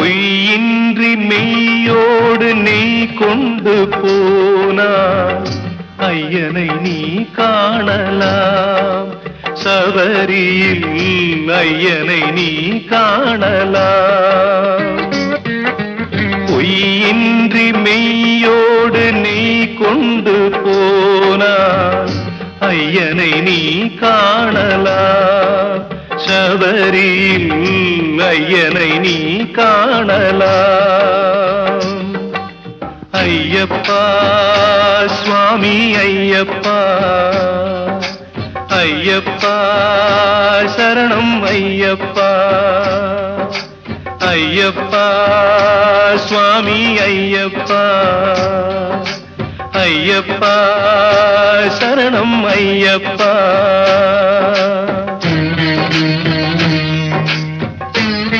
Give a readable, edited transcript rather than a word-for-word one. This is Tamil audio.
பொய்யின்றி மெய்யோடு நெய் கொண்டு போனாய் ஐயனை நீ காணலாம் சபரியில் ஐயனை நீ காணலாம் பொய்யின்றி மெய்யோடு நெய் கொண்டு போனாய் ஐயனை நீ காணலாம் சபரியில் ஐயனை நீ காணலாம் ஐயப்பா சுவாமி ஐயப்பா ஐயப்பா சரணம் ஐயப்பா ஐயப்பா சுவாமி ஐயப்பா ஐயப்பா சரணம் ஐயப்பா